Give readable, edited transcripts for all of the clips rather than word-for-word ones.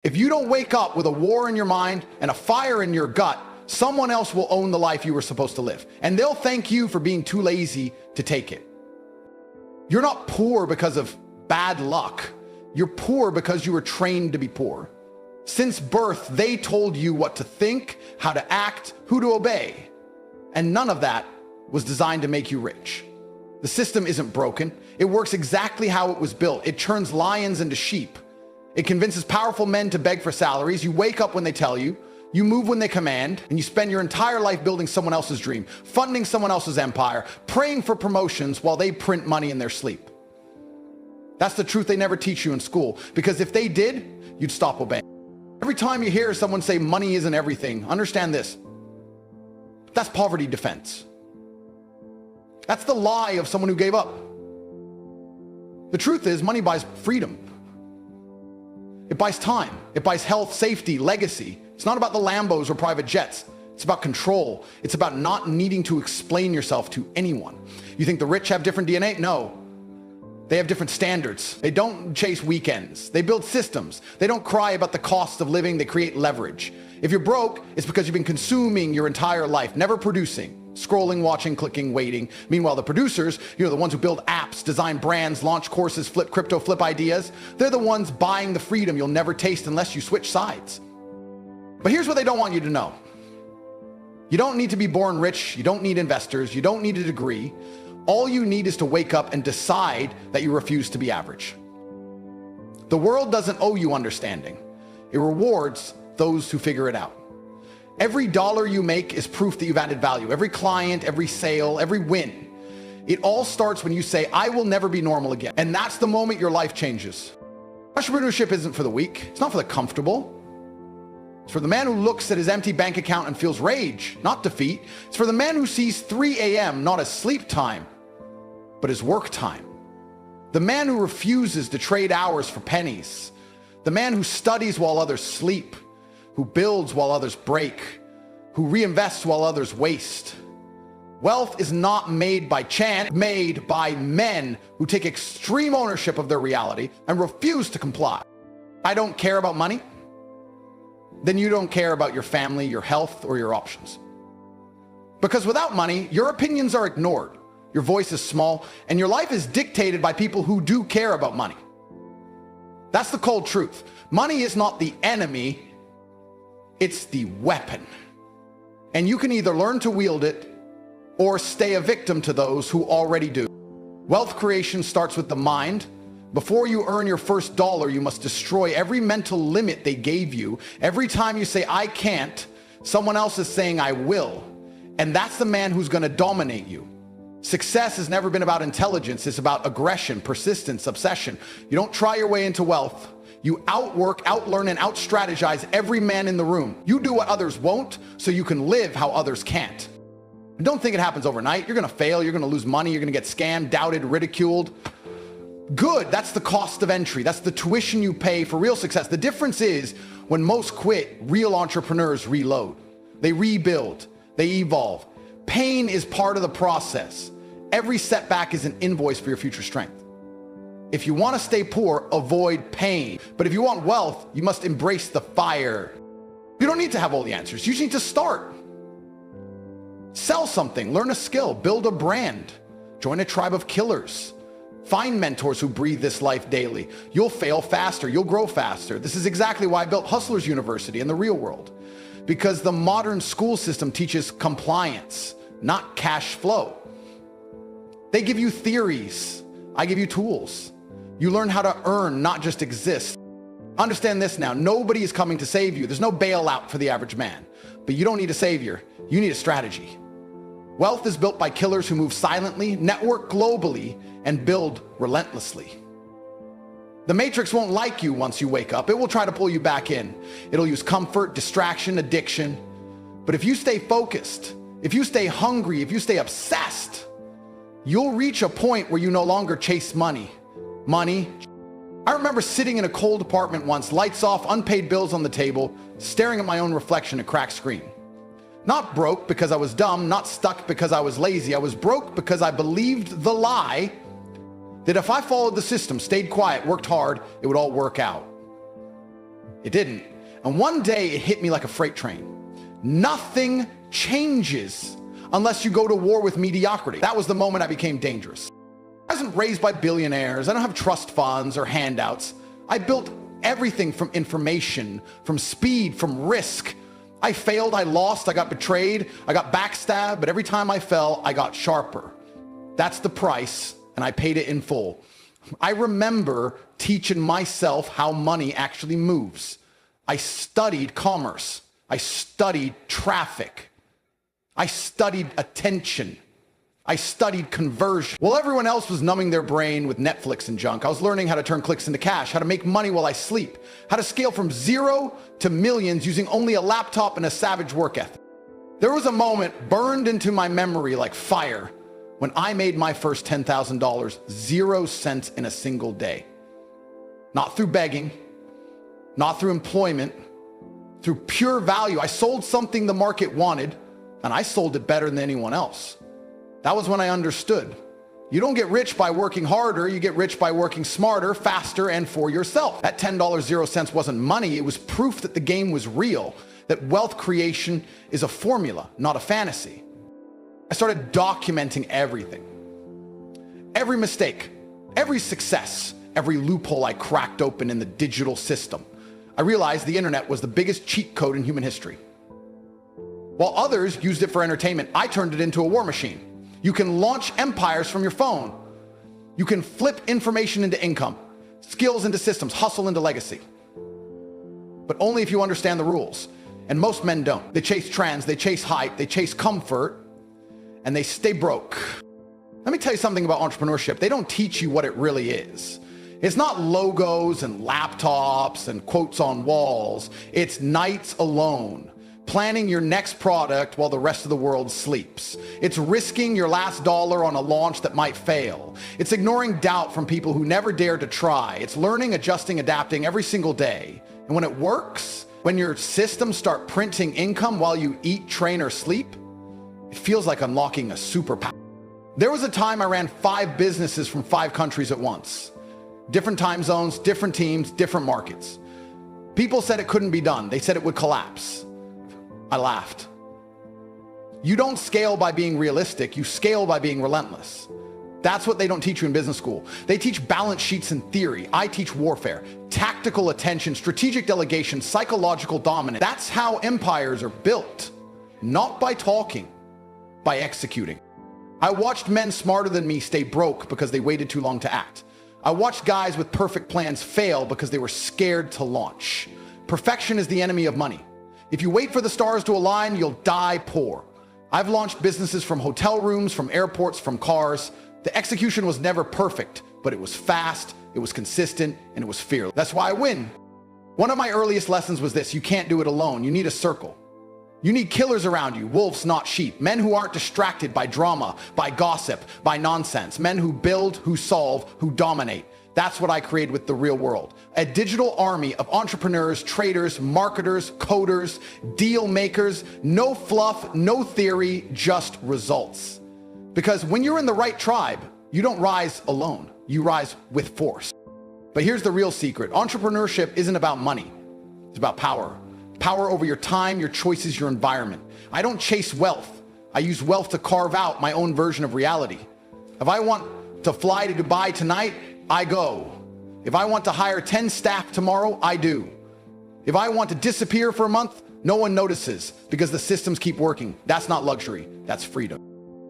If you don't wake up with a war in your mind and a fire in your gut, someone else will own the life you were supposed to live. And they'll thank you for being too lazy to take it. You're not poor because of bad luck. You're poor because you were trained to be poor. Since birth, they told you what to think, how to act, who to obey. And none of that was designed to make you rich. The system isn't broken. It works exactly how it was built. It turns lions into sheep. It convinces powerful men to beg for salaries. You wake up when they tell you, you move when they command, and you spend your entire life building someone else's dream, funding someone else's empire, praying for promotions while they print money in their sleep. That's the truth they never teach you in school, because if they did, you'd stop obeying. Every time you hear someone say money isn't everything, understand this. That's poverty defense. That's the lie of someone who gave up. The truth is, money buys freedom. It buys time. It buys health, safety, legacy. It's not about the Lambos or private jets. It's about control. It's about not needing to explain yourself to anyone. You think the rich have different DNA? No. They have different standards. They don't chase weekends. They build systems. They don't cry about the cost of living. They create leverage. If you're broke, it's because you've been consuming your entire life, never producing. Scrolling, watching, clicking, waiting. Meanwhile, the producers, the ones who build apps, design brands, launch courses, flip crypto, flip ideas, they're the ones buying the freedom you'll never taste unless you switch sides. But here's what they don't want you to know. You don't need to be born rich. You don't need investors. You don't need a degree. All you need is to wake up and decide that you refuse to be average. The world doesn't owe you understanding. It rewards those who figure it out. Every dollar you make is proof that you've added value. Every client, every sale, every win. It all starts when you say, I will never be normal again. And that's the moment your life changes. Entrepreneurship isn't for the weak. It's not for the comfortable. It's for the man who looks at his empty bank account and feels rage, not defeat. It's for the man who sees 3 a.m. not as sleep time, but as work time. The man who refuses to trade hours for pennies. The man who studies while others sleep, who builds while others break, who reinvests while others waste. Wealth is not made by chance, made by men who take extreme ownership of their reality and refuse to comply. I don't care about money. Then you don't care about your family, your health, or your options. Because without money, your opinions are ignored, your voice is small, and your life is dictated by people who do care about money. That's the cold truth. Money is not the enemy, it's the weapon. And you can either learn to wield it or stay a victim to those who already do. Wealth creation starts with the mind. Before you earn your first dollar, you must destroy every mental limit they gave you. Every time you say, I can't, someone else is saying, I will. And that's the man who's going to dominate you. Success has never been about intelligence. It's about aggression, persistence, obsession. You don't try your way into wealth. You outwork, outlearn, and outstrategize every man in the room. You do what others won't so you can live how others can't. And don't think it happens overnight. You're going to fail. You're going to lose money. You're going to get scammed, doubted, ridiculed. Good, that's the cost of entry. That's the tuition you pay for real success. The difference is when most quit, real entrepreneurs reload. They rebuild, they evolve. Pain is part of the process. Every setback is an invoice for your future strength. If you want to stay poor, avoid pain. But if you want wealth, you must embrace the fire. You don't need to have all the answers. You just need to start. Sell something, learn a skill, build a brand, join a tribe of killers. Find mentors who breathe this life daily. You'll fail faster. You'll grow faster. This is exactly why I built Hustlers University in the real world. Because the modern school system teaches compliance, not cash flow. They give you theories. I give you tools. You learn how to earn, not just exist. Understand this now. Nobody is coming to save you. There's no bailout for the average man. But you don't need a savior. You need a strategy. Wealth is built by killers who move silently, network globally, and build relentlessly. The matrix won't like you once you wake up. It will try to pull you back in. It'll use comfort, distraction, addiction. But if you stay focused, if you stay hungry, if you stay obsessed, you'll reach a point where you no longer chase money. I remember sitting in a cold apartment once, lights off, unpaid bills on the table, staring at my own reflection in a cracked screen. Not broke because I was dumb, not stuck because I was lazy. I was broke because I believed the lie that if I followed the system, stayed quiet, worked hard, it would all work out. It didn't. And one day it hit me like a freight train. Nothing changes unless you go to war with mediocrity. That was the moment I became dangerous. I wasn't raised by billionaires. I don't have trust funds or handouts. I built everything from information, from speed, from risk. I failed, I lost, I got betrayed, I got backstabbed, but every time I fell, I got sharper. That's the price, and I paid it in full. I remember teaching myself how money actually moves. I studied commerce. I studied traffic. I studied attention. I studied conversion. While everyone else was numbing their brain with Netflix and junk, I was learning how to turn clicks into cash, how to make money while I sleep, how to scale from 0 to millions using only a laptop and a savage work ethic. There was a moment burned into my memory like fire when I made my first $10,000, 0 cents in a single day. Not through begging, not through employment, through pure value. I sold something the market wanted, and I sold it better than anyone else. That was when I understood. You don't get rich by working harder, you get rich by working smarter, faster, and for yourself. That $10, 0 cents wasn't money, it was proof that the game was real, that wealth creation is a formula, not a fantasy. I started documenting everything. Every mistake, every success, every loophole I cracked open in the digital system. I realized the internet was the biggest cheat code in human history. While others used it for entertainment, I turned it into a war machine. You can launch empires from your phone. You can flip information into income, skills into systems, hustle into legacy. But only if you understand the rules. And most men don't. They chase trends, they chase hype, they chase comfort, and they stay broke. Let me tell you something about entrepreneurship. They don't teach you what it really is. It's not logos and laptops and quotes on walls. It's nights alone, planning your next product while the rest of the world sleeps. It's risking your last dollar on a launch that might fail. It's ignoring doubt from people who never dared to try. It's learning, adjusting, adapting every single day. And when it works, when your systems start printing income while you eat, train, or sleep, it feels like unlocking a superpower. There was a time I ran 5 businesses from 5 countries at once. Different time zones, different teams, different markets. People said it couldn't be done. They said it would collapse. I laughed. You don't scale by being realistic, you scale by being relentless. That's what they don't teach you in business school. They teach balance sheets in theory. I teach warfare, tactical attention, strategic delegation, psychological dominance. That's how empires are built, not by talking, by executing. I watched men smarter than me stay broke because they waited too long to act. I watched guys with perfect plans fail because they were scared to launch. Perfection is the enemy of money. If you wait for the stars to align, you'll die poor. I've launched businesses from hotel rooms, from airports, from cars. The execution was never perfect, but it was fast, it was consistent, and it was fearless. That's why I win. One of my earliest lessons was this: you can't do it alone. You need a circle. You need killers around you, wolves, not sheep. Men who aren't distracted by drama, by gossip, by nonsense. Men who build, who solve, who dominate. That's what I created with The Real World. A digital army of entrepreneurs, traders, marketers, coders, deal makers. No fluff, no theory, just results. Because when you're in the right tribe, you don't rise alone. You rise with force. But here's the real secret. Entrepreneurship isn't about money. It's about power. Power over your time, your choices, your environment. I don't chase wealth. I use wealth to carve out my own version of reality. If I want to fly to Dubai tonight, I go. If I want to hire 10 staff tomorrow, I do. If I want to disappear for a month, no one notices because the systems keep working. That's not luxury, that's freedom.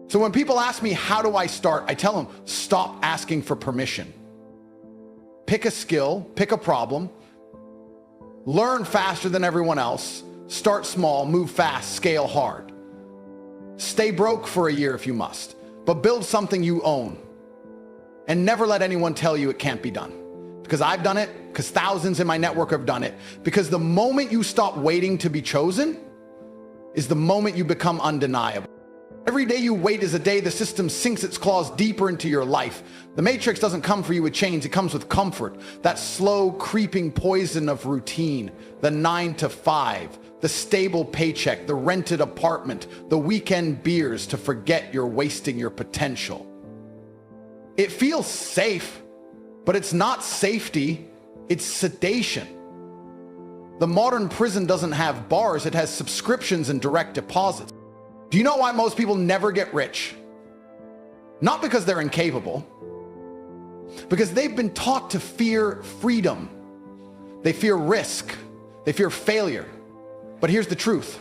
So when people ask me, how do I start? I tell them, stop asking for permission. Pick a skill, pick a problem, learn faster than everyone else, start small, move fast, scale hard. Stay broke for a year if you must, but build something you own. And never let anyone tell you it can't be done. Because I've done it, because thousands in my network have done it. Because the moment you stop waiting to be chosen is the moment you become undeniable. Every day you wait is a day the system sinks its claws deeper into your life. The matrix doesn't come for you with chains, it comes with comfort. That slow creeping poison of routine, the 9 to 5, the stable paycheck, the rented apartment, the weekend beers to forget you're wasting your potential. It feels safe, but it's not safety, it's sedation. The modern prison doesn't have bars, it has subscriptions and direct deposits. Do you know why most people never get rich? Not because they're incapable, because they've been taught to fear freedom. They fear risk. They fear failure. But here's the truth.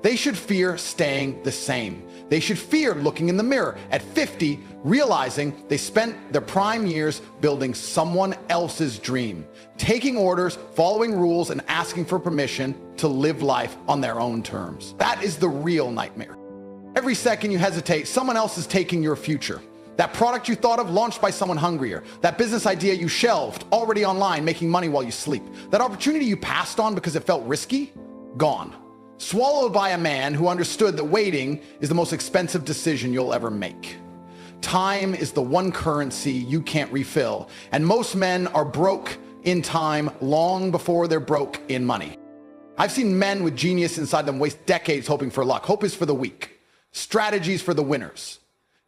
They should fear staying the same. They should fear looking in the mirror at 50, realizing they spent their prime years building someone else's dream, taking orders, following rules, and asking for permission to live life on their own terms. That is the real nightmare. Every second you hesitate, someone else is taking your future. That product you thought of launched by someone hungrier. That business idea you shelved, already online, making money while you sleep. That opportunity you passed on because it felt risky, gone. Swallowed by a man who understood that waiting is the most expensive decision you'll ever make. Time is the one currency you can't refill, and most men are broke in time long before they're broke in money. I've seen men with genius inside them waste decades hoping for luck. Hope is for the weak. Strategies for the winners.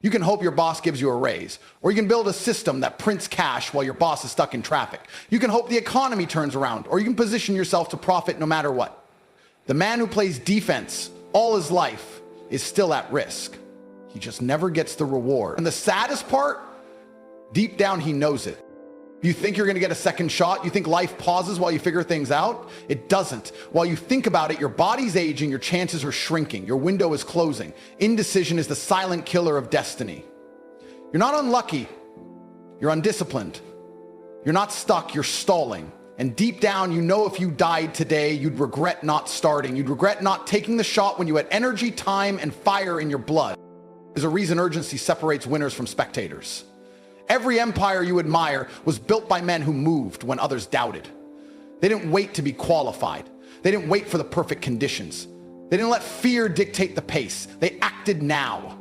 You can hope your boss gives you a raise, or you can build a system that prints cash while your boss is stuck in traffic. You can hope the economy turns around, or you can position yourself to profit no matter what. The man who plays defense all his life is still at risk. He just never gets the reward. And the saddest part, deep down he knows it. You think you're gonna get a second shot? You think life pauses while you figure things out? It doesn't. While you think about it, your body's aging, your chances are shrinking, your window is closing. Indecision is the silent killer of destiny. You're not unlucky, you're undisciplined. You're not stuck, you're stalling. And deep down, you know if you died today, you'd regret not starting. You'd regret not taking the shot when you had energy, time, and fire in your blood. There's a reason urgency separates winners from spectators. Every empire you admire was built by men who moved when others doubted. They didn't wait to be qualified. They didn't wait for the perfect conditions. They didn't let fear dictate the pace. They acted now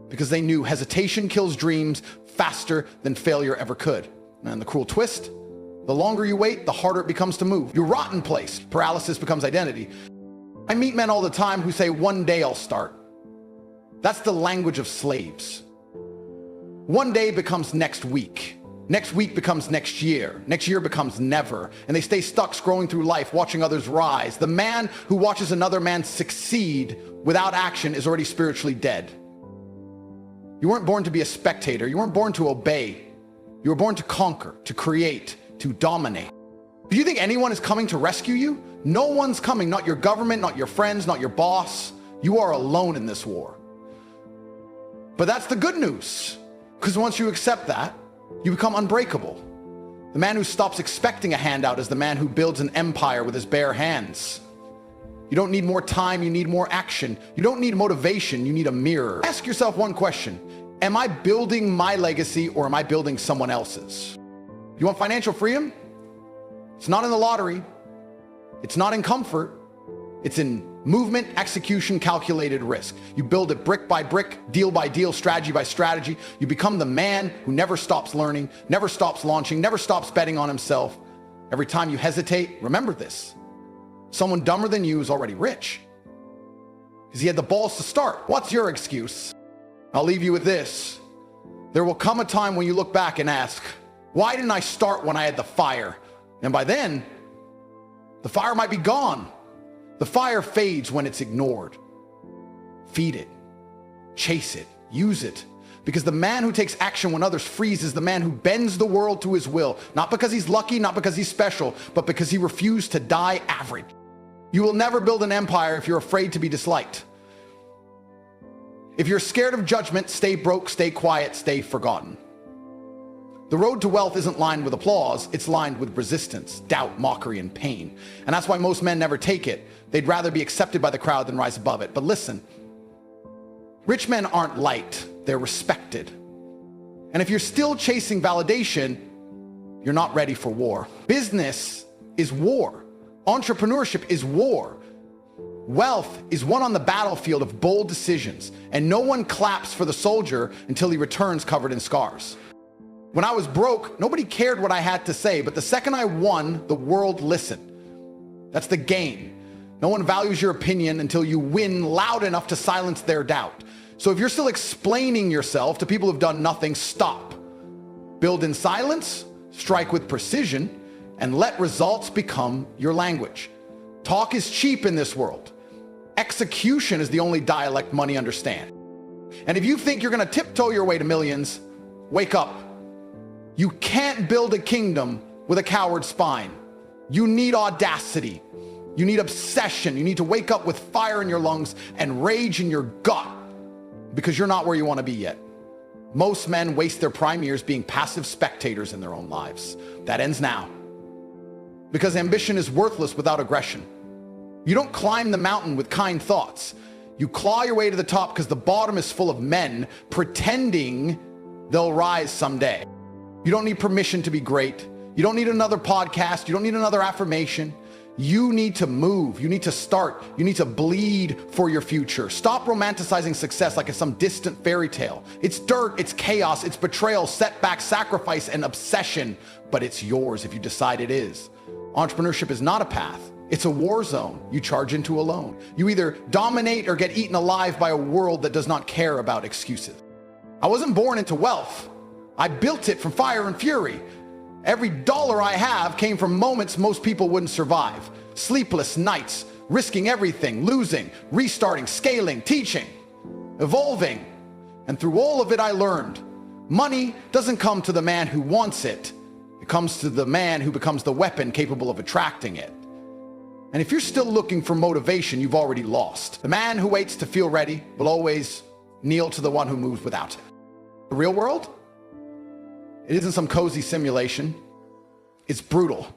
because they knew hesitation kills dreams faster than failure ever could. And the cruel twist, the longer you wait, the harder it becomes to move. You're rotten place. Paralysis becomes identity. I meet men all the time who say, one day I'll start. That's the language of slaves. One day becomes next week. Next week becomes next year. Next year becomes never. And they stay stuck scrolling through life, watching others rise. The man who watches another man succeed without action is already spiritually dead. You weren't born to be a spectator. You weren't born to obey. You were born to conquer, to create, to dominate. Do you think anyone is coming to rescue you? No one's coming, not your government, not your friends, not your boss. You are alone in this war. But that's the good news, because once you accept that, you become unbreakable. The man who stops expecting a handout is the man who builds an empire with his bare hands. You don't need more time, you need more action. You don't need motivation, you need a mirror. Ask yourself one question. Am I building my legacy or am I building someone else's? You want financial freedom? It's not in the lottery. It's not in comfort. It's in movement, execution, calculated risk. You build it brick by brick, deal by deal, strategy by strategy. You become the man who never stops learning, never stops launching, never stops betting on himself. Every time you hesitate, remember this. Someone dumber than you is already rich because he had the balls to start. What's your excuse? I'll leave you with this. There will come a time when you look back and ask, why didn't I start when I had the fire? And by then, the fire might be gone. The fire fades when it's ignored. Feed it, chase it, use it. Because the man who takes action when others freeze is the man who bends the world to his will. Not because he's lucky, not because he's special, but because he refused to die average. You will never build an empire if you're afraid to be disliked. If you're scared of judgment, stay broke, stay quiet, stay forgotten. The road to wealth isn't lined with applause, it's lined with resistance, doubt, mockery, and pain. And that's why most men never take it. They'd rather be accepted by the crowd than rise above it. But listen, rich men aren't liked, they're respected. And if you're still chasing validation, you're not ready for war. Business is war. Entrepreneurship is war. Wealth is won on the battlefield of bold decisions, and no one claps for the soldier until he returns covered in scars. When I was broke, nobody cared what I had to say, but the second I won, the world listened. That's the game. No one values your opinion until you win loud enough to silence their doubt. So if you're still explaining yourself to people who've done nothing, stop. Build in silence, strike with precision, and let results become your language. Talk is cheap in this world. Execution is the only dialect money understands. And if you think you're going to tiptoe your way to millions, wake up. You can't build a kingdom with a coward spine. You need audacity. You need obsession. You need to wake up with fire in your lungs and rage in your gut, because you're not where you want to be yet. Most men waste their prime years being passive spectators in their own lives. That ends now. Because ambition is worthless without aggression. You don't climb the mountain with kind thoughts. You claw your way to the top because the bottom is full of men pretending they'll rise someday. You don't need permission to be great. You don't need another podcast. You don't need another affirmation. You need to move. You need to start. You need to bleed for your future. Stop romanticizing success like it's some distant fairy tale. It's dirt, it's chaos, it's betrayal, setback, sacrifice, and obsession, but it's yours if you decide it is. Entrepreneurship is not a path. It's a war zone you charge into alone. You either dominate or get eaten alive by a world that does not care about excuses. I wasn't born into wealth. I built it from fire and fury. Every dollar I have came from moments most people wouldn't survive. Sleepless nights, risking everything, losing, restarting, scaling, teaching, evolving. And through all of it, I learned money doesn't come to the man who wants it. It comes to the man who becomes the weapon capable of attracting it. And if you're still looking for motivation, you've already lost. The man who waits to feel ready will always kneel to the one who moves without it. The real world? It isn't some cozy simulation. It's brutal.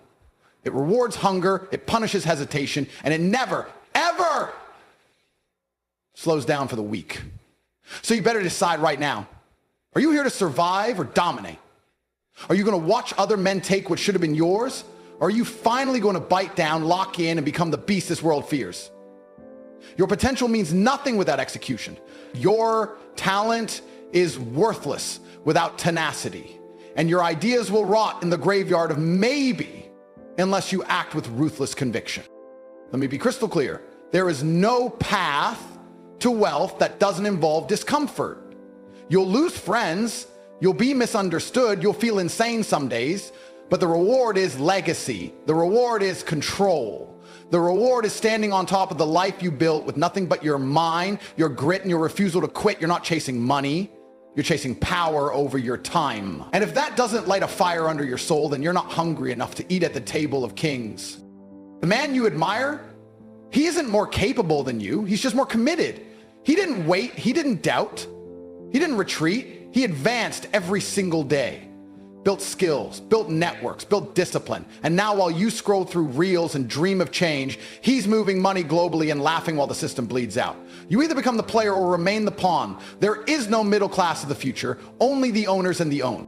It rewards hunger, it punishes hesitation, and it never, ever slows down for the weak. So you better decide right now. Are you here to survive or dominate? Are you going to watch other men take what should have been yours? Or are you finally going to bite down, lock in, and become the beast this world fears? Your potential means nothing without execution. Your talent is worthless without tenacity. And your ideas will rot in the graveyard of maybe unless you act with ruthless conviction. Let me be crystal clear. There is no path to wealth that doesn't involve discomfort. You'll lose friends. You'll be misunderstood. You'll feel insane some days. But the reward is legacy. The reward is control. The reward is standing on top of the life you built with nothing but your mind, your grit, and your refusal to quit. You're not chasing money. You're chasing power over your time. And if that doesn't light a fire under your soul, then you're not hungry enough to eat at the table of kings. The man you admire, he isn't more capable than you. He's just more committed. He didn't wait. He didn't doubt. He didn't retreat. He advanced every single day. Built skills, built networks, built discipline. And now while you scroll through reels and dream of change, he's moving money globally and laughing while the system bleeds out. You either become the player or remain the pawn. There is no middle class of the future, only the owners and the owned.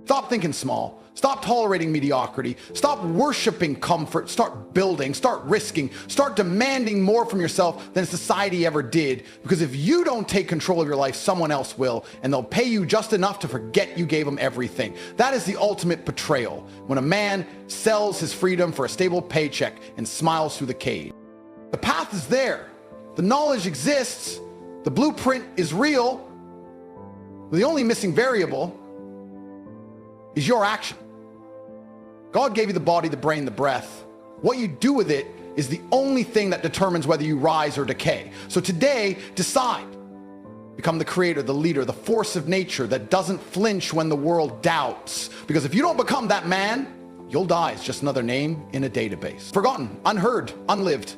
Stop thinking small. Stop tolerating mediocrity. Stop worshiping comfort. Start building. Start risking. Start demanding more from yourself than society ever did. Because if you don't take control of your life, someone else will. And they'll pay you just enough to forget you gave them everything. That is the ultimate betrayal. When a man sells his freedom for a stable paycheck and smiles through the cage. The path is there. The knowledge exists. The blueprint is real. The only missing variable is your action. God gave you the body, the brain, the breath. What you do with it is the only thing that determines whether you rise or decay. So today, decide. Become the creator, the leader, the force of nature that doesn't flinch when the world doubts. Because if you don't become that man, you'll die. It's just another name in a database. Forgotten, unheard, unlived.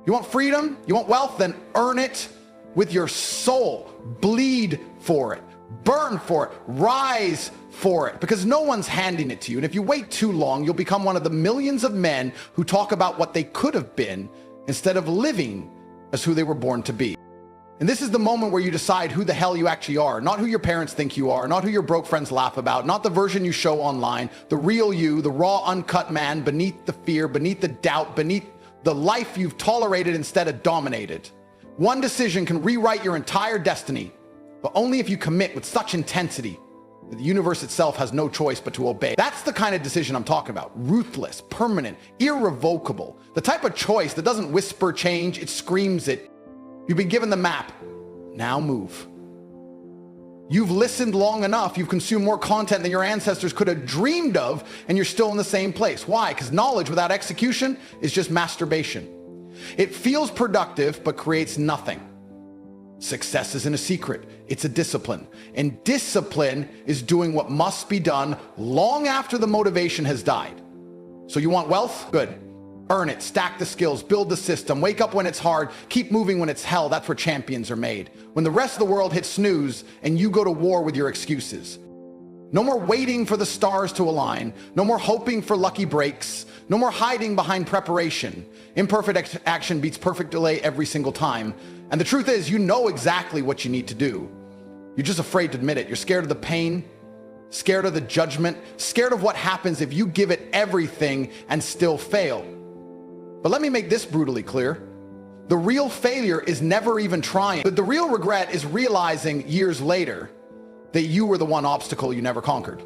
You want freedom? You want wealth? Then earn it with your soul. Bleed for it. Burn for it. Rise for it. Because no one's handing it to you. And if you wait too long, you'll become one of the millions of men who talk about what they could have been instead of living as who they were born to be. And this is the moment where you decide who the hell you actually are. Not who your parents think you are. Not who your broke friends laugh about. Not the version you show online. The real you, the raw, uncut man beneath the fear, beneath the doubt, beneath the life you've tolerated instead of dominated. One decision can rewrite your entire destiny, but only if you commit with such intensity that the universe itself has no choice but to obey. That's the kind of decision I'm talking about. Ruthless, permanent, irrevocable. The type of choice that doesn't whisper change, it screams it. You've been given the map. Now move. You've listened long enough, you've consumed more content than your ancestors could have dreamed of, and you're still in the same place. Why? Because knowledge without execution is just masturbation. It feels productive, but creates nothing. Success isn't a secret, it's a discipline. And discipline is doing what must be done long after the motivation has died. So you want wealth? Good. Earn it, stack the skills, build the system, wake up when it's hard, keep moving when it's hell. That's where champions are made. When the rest of the world hits snooze and you go to war with your excuses. No more waiting for the stars to align. No more hoping for lucky breaks. No more hiding behind preparation. Imperfect action beats perfect delay every single time. And the truth is, you know exactly what you need to do. You're just afraid to admit it. You're scared of the pain, scared of the judgment, scared of what happens if you give it everything and still fail. But let me make this brutally clear. The real failure is never even trying. But the real regret is realizing years later that you were the one obstacle you never conquered.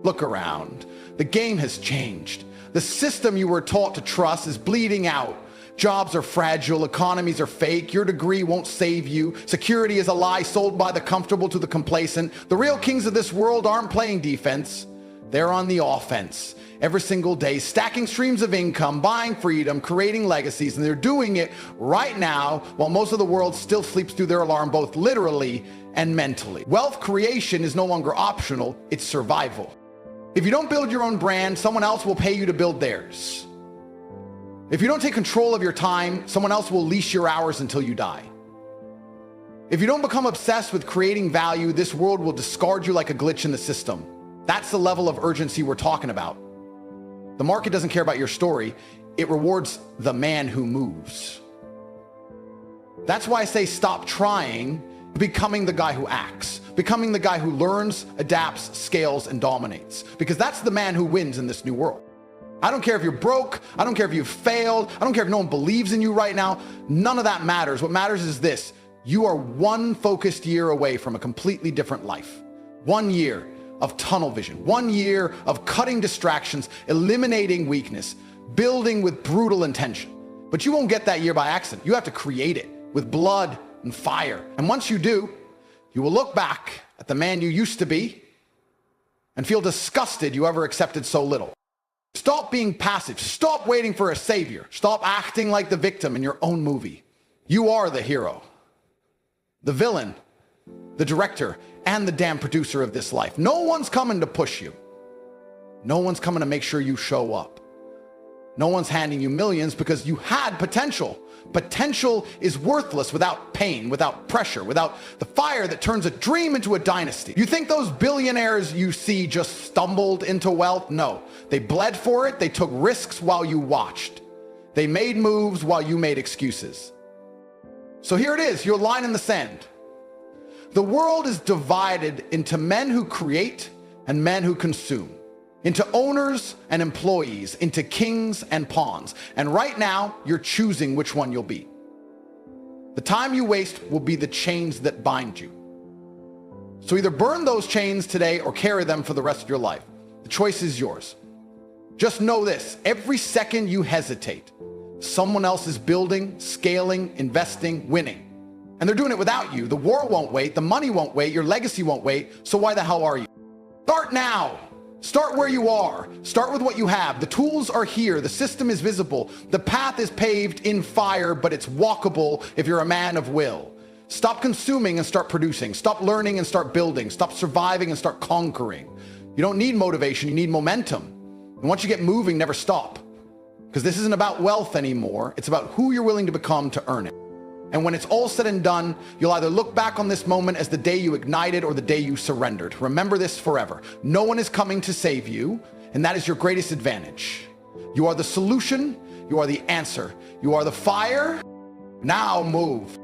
Look around. The game has changed. The system you were taught to trust is bleeding out. Jobs are fragile, economies are fake, your degree won't save you, security is a lie sold by the comfortable to the complacent. The real kings of this world aren't playing defense, they're on the offense. Every single day, stacking streams of income, buying freedom, creating legacies, and they're doing it right now while most of the world still sleeps through their alarm, both literally and mentally. Wealth creation is no longer optional, it's survival. If you don't build your own brand, someone else will pay you to build theirs. If you don't take control of your time, someone else will leash your hours until you die. If you don't become obsessed with creating value, this world will discard you like a glitch in the system. That's the level of urgency we're talking about. The market doesn't care about your story. It rewards the man who moves. That's why I say stop trying, becoming the guy who acts, becoming the guy who learns, adapts, scales, and dominates. Because that's the man who wins in this new world. I don't care if you're broke. I don't care if you've failed. I don't care if no one believes in you right now. None of that matters. What matters is this. You are one focused year away from a completely different life. 1 year of tunnel vision, 1 year of cutting distractions, eliminating weakness, building with brutal intention. But you won't get that year by accident. You have to create it with blood and fire. And once you do, you will look back at the man you used to be and feel disgusted you ever accepted so little. Stop being passive. Stop waiting for a savior. Stop acting like the victim in your own movie. You are the hero, the villain, the director, and the damn producer of this life. No one's coming to push you. No one's coming to make sure you show up. No one's handing you millions because you had potential. Potential is worthless without pain, without pressure, without the fire that turns a dream into a dynasty. You think those billionaires you see just stumbled into wealth? No, they bled for it. They took risks while you watched. They made moves while you made excuses. So here it is, your line in the sand. The world is divided into men who create and men who consume, into owners and employees, into kings and pawns. And right now, you're choosing which one you'll be. The time you waste will be the chains that bind you. So either burn those chains today or carry them for the rest of your life. The choice is yours. Just know this, every second you hesitate, someone else is building, scaling, investing, winning. And they're doing it without you. The war won't wait, the money won't wait, your legacy won't wait, so why the hell are you? Start now. Start where you are. Start with what you have. The tools are here. The system is visible. The path is paved in fire, but it's walkable if you're a man of will. Stop consuming and start producing. Stop learning and start building. Stop surviving and start conquering. You don't need motivation, you need momentum. And once you get moving, never stop. Because this isn't about wealth anymore. It's about who you're willing to become to earn it. And when it's all said and done, you'll either look back on this moment as the day you ignited or the day you surrendered. Remember this forever. No one is coming to save you, and that is your greatest advantage. You are the solution. You are the answer. You are the fire. Now move.